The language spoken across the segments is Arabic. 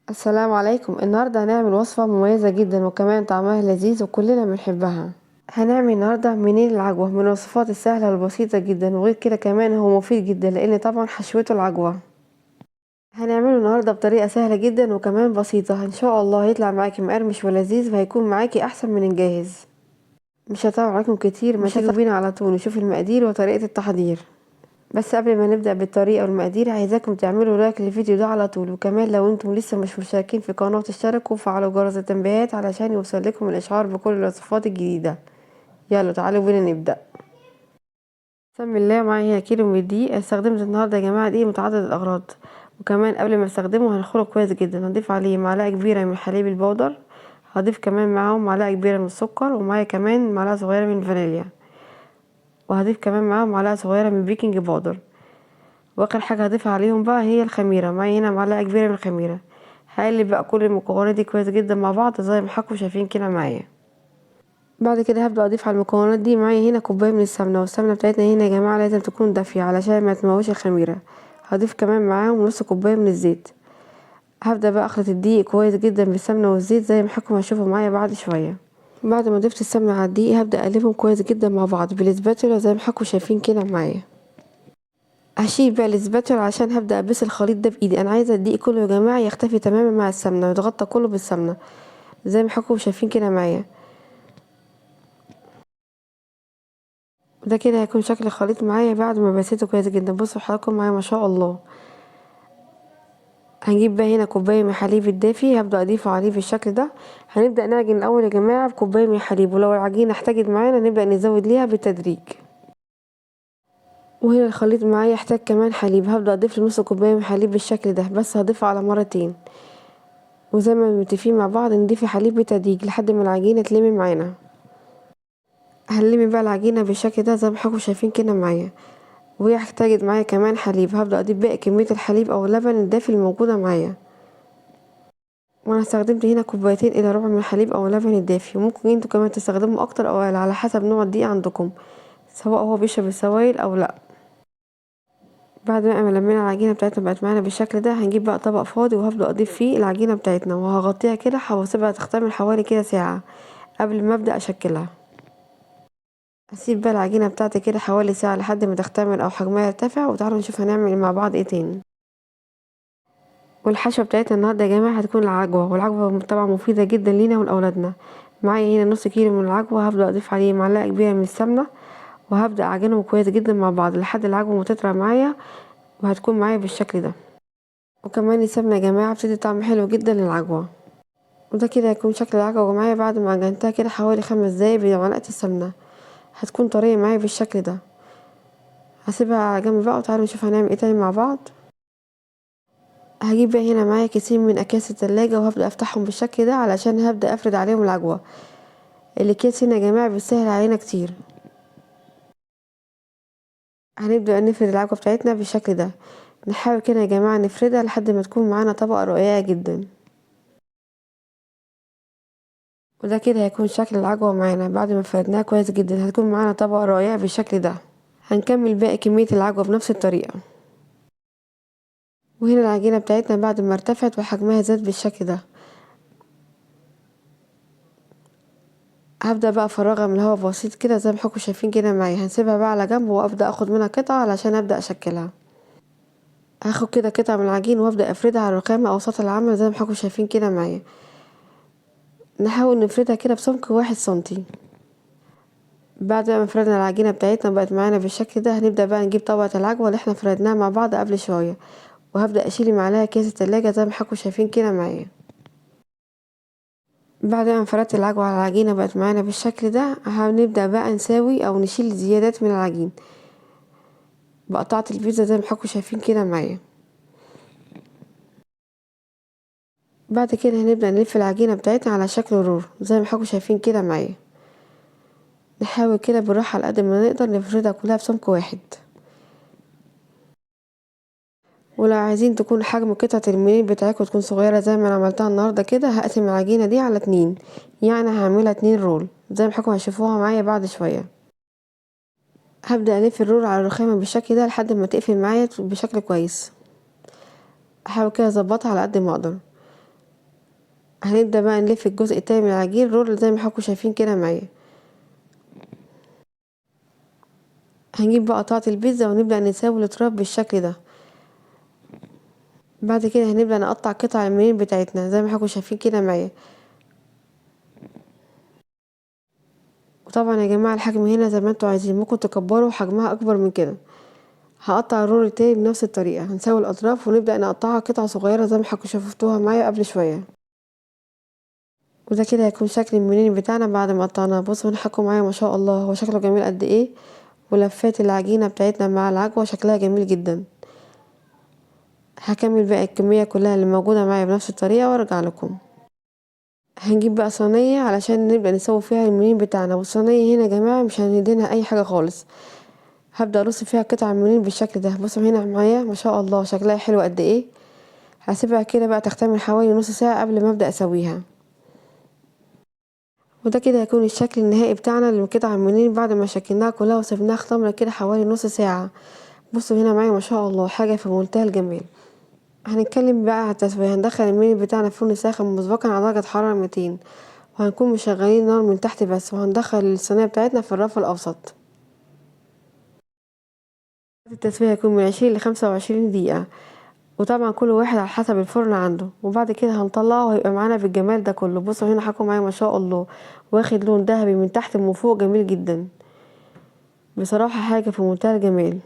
السلام عليكم. النهاردة هنعمل وصفة مميزة جدا وكمان طعمها لذيذ وكلنا بنحبها. هنعمل النهاردة منين العجوة، من الوصفات السهلة والبسيطة جدا، وغير كده كمان هو مفيد جدا لان طبعا حشوته العجوة. هنعمله النهاردة بطريقة سهلة جدا وكمان بسيطة، ان شاء الله هيطلع معاكي مقرمش ولذيذ وهيكون معاكي احسن من الجاهز. مش هطول عليكم كتير، ما تيجوا بينا على طول نشوف المقادير وطريقة التحضير. بس قبل ما نبدأ بالطريقة والمقادير عايزاكم تعملوا لايك للفيديو ده على طول، وكمان لو انتم لسه مش مشتركين في القناة تشتركوا وفعلوا جرس التنبيهات علشان يوصل لكم الاشعار بكل الوصفات الجديدة. يلا تعالوا بينا نبدأ. بسم الله. معايا هنا كيلو من الدقيق. استخدمت النهارده يا جماعة دقيق متعدد الاغراض، وكمان قبل ما استخدمه هنخله كويس جدا. هنضيف عليه معلقة كبيرة من حليب البودر، هضيف كمان معاهم معلقة كبيرة من السكر، ومعايا كمان معلقة صغيرة من الفانيليا، وهضيف كمان معاهم معلقة صغيرة من بيكنج باودر. واخر حاجه هضيفها عليهم بقى هي الخميره. معايا هنا معلقه كبيره من الخميره. هقلب بقى كل المكونات دي كويس جدا مع بعض زي ما حضراتكم شايفين كده معايا. بعد كده هبدا اضيف على المكونات دي. معايا هنا كوبايه من السمنه، والسمنه بتاعتنا هنا يا جماعه لازم تكون دافيه علشان ما تموش الخميره. هضيف كمان معاهم نص كوبايه من الزيت. هبدا بقى اخلط الدقيق كويس جدا بالسمنه والزيت زي ما حضراتكم هتشوفوا معايا بعد شويه. بعد ما ضفت السمنه على الدقيق هبدا اقلبهم كويس جدا مع بعض بالاسباتولا زي ما حضراتكم شايفين كده معايا. هشيل بقى الاسباتولا عشان هبدأ ابس الخليط ده بايدي. انا عايزه الدقيق كله يا جماعه يختفي تماما مع السمنه ويتغطى كله بالسمنه زي ما حضراتكم شايفين كده معايا. ده كده هيكون شكل الخليط معايا بعد ما بسيته كويس جدا. بصوا حضراتكم معايا ما شاء الله. هنجيب بقى هنا كوبايه من الحليب الدافي، هبدأ اضيفه عليه بالشكل ده. هنبدأ نعجن الاول يا جماعه بكوبايه من الحليب، ولو العجينه احتاجت معانا نبدأ نزود ليها بالتدريج. وهنا الخليط معايا يحتاج كمان حليب، هبدأ اضيف له نص كوبايه من الحليب بالشكل ده، بس هضيفه على مرتين. وزي ما متفقين مع بعض نضيف الحليب بتدريج لحد ما العجينه تلم معانا. هنلم بقى العجينه بالشكل ده زي ما حضراتكم شايفين كده معايا. وهي احتاجت معايا كمان حليب، هبدا اضيف باقي كميه الحليب او اللبن الدافي الموجوده معايا. وانا استخدمت هنا كوبايتين الى ربع من الحليب او اللبن الدافي، وممكن انتوا كمان تستخدموا اكتر او اقل على حسب نوع الدقيق عندكم، سواء هو بيشرب السوائل او لا. بعد ما لمينا العجينه بتاعتنا بقت معانا بالشكل ده، هنجيب بقى طبق فاضي وهبدا اضيف فيه العجينه بتاعتنا وهغطيها كده واسيبها تختمر حوالي كده ساعه قبل ما ابدا اشكلها. هسيب بقى العجينة بتاعتي كده حوالي ساعة لحد ما تختمر او حجمها يرتفع، وتعالوا نشوف هنعمل مع بعض ايه تاني. والحشوة بتاعتنا النهاردة يا جماعة هتكون العجوة، والعجوة طبعا مفيدة جدا لينا ولأولادنا. معايا هنا نص كيلو من العجوة، هبدأ اضيف عليه معلقة كبيرة من السمنة، وهبدأ اعجنهم كويس جدا مع بعض لحد العجوة ما تطرى معايا، وهتكون معايا بالشكل ده. وكمان السمنة يا جماعة بتدي طعم حلو جدا للعجوة. وده كده هيكون شكل العجوة معايا بعد ما عجنتها كده حوالي 5 دقايق بمعلقة السمنة. هتكون طرية معايا بالشكل ده. هسيبها على جنب بقى وتعالوا نشوف هنعمل ايه تاني مع بعض. هجيب بقى هنا معايا كيسين من اكياس التلاجة، وهبدأ افتحهم بالشكل ده علشان هبدأ افرد عليهم العجوة. الاكياس هنا يا جماعة بتسهل علينا كتير. هنبدأ نفرد العجوة بتاعتنا بالشكل ده. نحاول كده يا جماعة نفردها لحد ما تكون معانا طبقة رقيقة جدا. وده كده هيكون شكل العجوة معانا بعد ما فردناها كويس جدا، هتكون معانا طبقة رقيقة بالشكل ده. هنكمل باقي كمية العجوة بنفس الطريقة. وهنا العجينة بتاعتنا بعد ما ارتفعت وحجمها زاد بالشكل ده، هبدأ بقى افرغها من الهواء بسيط كده زي ما حضراتكم شايفين كده معايا. هنسيبها بقى على جنب وابدأ اخد منها قطعة علشان ابدأ اشكلها. هاخد كده قطعة من العجين وابدأ افردها على الرخامة او سطح العمل زي ما حضراتكم شايفين كده معايا. نحاول نفردها كده بسمك 1 سنتي. بعد ما فردنا العجينة بتاعتنا بقت معانا بالشكل ده، هنبدأ بقى نجيب طبقة العجوة اللي احنا فردناها مع بعض قبل شوية، وهبدأ اشيل معلقة كيس التلاجة زي ما حضراتكم شايفين كده معايا. بعد ما فردت العجوة على العجينة بقت معانا بالشكل ده، هنبدأ بقى نساوي او نشيل الزيادات من العجين بقطعة البيتزا زي ما حضراتكم شايفين كده معايا. بعد كده هنبدأ نلف العجينة بتاعتنا على شكل رول زي ما حضراتكم شايفين كده معايا. نحاول كده بالراحة على قد ما نقدر نفردها كلها بسمك واحد. ولو عايزين تكون حجم قطعة المنين بتاعتكم تكون صغيرة زي ما انا عملتها النهاردة كده، هقسم العجينة دي على 2، يعني هعملها 2 رول زي ما حضراتكم هتشوفوها معايا بعد شوية. هبدأ الف الرول على الرخامة بالشكل ده لحد ما تقفل معايا بشكل كويس. احاول كده اظبطها على قد ما اقدر. هنبدأ بقى نلف الجزء التاني من العجين رول زي ما حضراتكم شايفين كده معايا. هنجيب بقى قطعة البيتزا ونبدأ نساوي الاطراف بالشكل ده. بعد كده هنبدأ نقطع قطع المنين بتاعتنا زي ما حضراتكم شايفين كده معايا. وطبعا يا جماعة الحجم هنا زي ما انتوا عايزين، ممكن تكبروا حجمها اكبر من كده. هقطع الرول التاني بنفس الطريقة، هنساوي الاطراف ونبدأ نقطعها قطع صغيرة زي ما حضراتكم شفتوها معايا قبل شوية. وده كده هيكون شكل المنين بتاعنا بعد ما قطعناه. بصوا هنا حكوا معايا ما شاء الله هو شكله جميل قد ايه، ولفات العجينة بتاعتنا مع العجوة شكلها جميل جدا. هكمل بقى الكمية كلها اللي موجودة معايا بنفس الطريقة وارجع لكم. هنجيب بقى صينية علشان نبدأ نسوي فيها المنين بتاعنا، والصينية هنا يا جماعة مش هندهنها اي حاجة خالص. هبدأ ارص فيها قطع المنين بالشكل ده. بصوا هنا معايا ما شاء الله شكلها حلو قد ايه. هسيبها كده بقى تختمر حوالي نص ساعة قبل ما ابدأ اسويها. وده كده هيكون الشكل النهائي بتاعنا للقطع المنين بعد ما شكلناها كلها وسبناها خمرة كده حوالي نص ساعة. بصوا هنا معايا ما شاء الله حاجة في منتهى الجمال. هنتكلم بقى على التسوية. هندخل المني بتاعنا في فرن ساخن مسبقا على درجة حرارة 200، وهنكون مشغلين النار من تحت بس، وهندخل الصينية بتاعتنا في الرف الأوسط. التسوية هيكون من 20 ل25 دقيقة، وطبعا كل واحد على حسب الفرن عنده. وبعد كده هنطلعه وهيبقى معانا بالجمال ده كله. بصوا هنا حكوا معايا ما شاء الله واخد لون ذهبي من تحت ومن فوق جميل جدا، بصراحة حاجة في منتهى الجمال.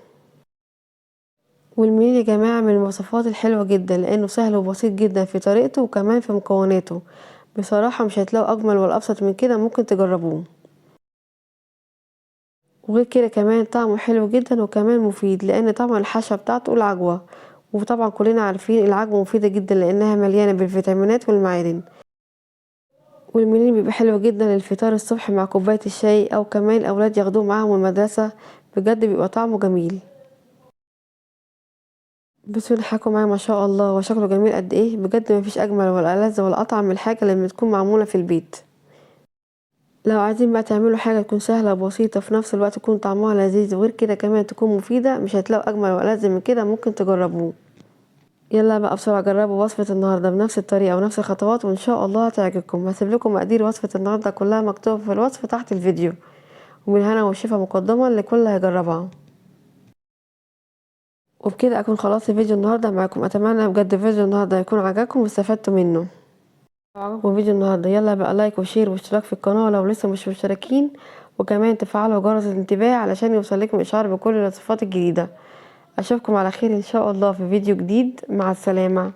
والمنين يا جماعة من الوصفات الحلوة جدا لانه سهل وبسيط جدا في طريقته وكمان في مكوناته. بصراحة مش هتلاقوا اجمل ولا ابسط من كده، ممكن تجربوه. وغير كده كمان طعمه حلو جدا وكمان مفيد، لان طبعا الحشوة بتاعته العجوة، وطبعا كلنا عارفين العجوة مفيدة جدا لانها مليانة بالفيتامينات والمعادن. والمنين بيبقى حلو جدا للفطار الصبح مع كوباية الشاي، او كمان الاولاد ياخدوه معاهم المدرسة. بجد بيبقى طعمه جميل. بصوا حكوا معايا ما شاء الله هو شكله جميل قد ايه. بجد مفيش اجمل ولا ألذ ولا اطعم من الحاجة لما تكون معمولة في البيت. لو عايزين بقى تعملوا حاجة تكون سهلة وبسيطة في نفس الوقت تكون طعمها لذيذ، وغير كده كمان تكون مفيدة، مش هتلاقوا اجمل ولا ألذ من كده، ممكن تجربوه. يلا بقى بسرعة جربوا وصفة النهاردة بنفس الطريقة ونفس الخطوات، وان شاء الله هتعجبكم. هسيب لكم مقادير وصفة النهاردة كلها مكتوبة في الوصف تحت الفيديو، ومن هنا والشفا مقدما لكل هيجربها. وبكده اكون خلاص فيديو النهاردة معاكم. اتمنى بجد فيديو النهاردة يكون عجبكم واستفدتوا منه. لو عجبكم فيديو النهاردة يلا بقى لايك وشير واشتراك في القناة لو لسه مش مشتركين، وكمان تفعلوا جرس الانتباه علشان يوصلكم اشعار بكل الوصفات الجديدة. اشوفكم على خير ان شاء الله في فيديو جديد. مع السلامة.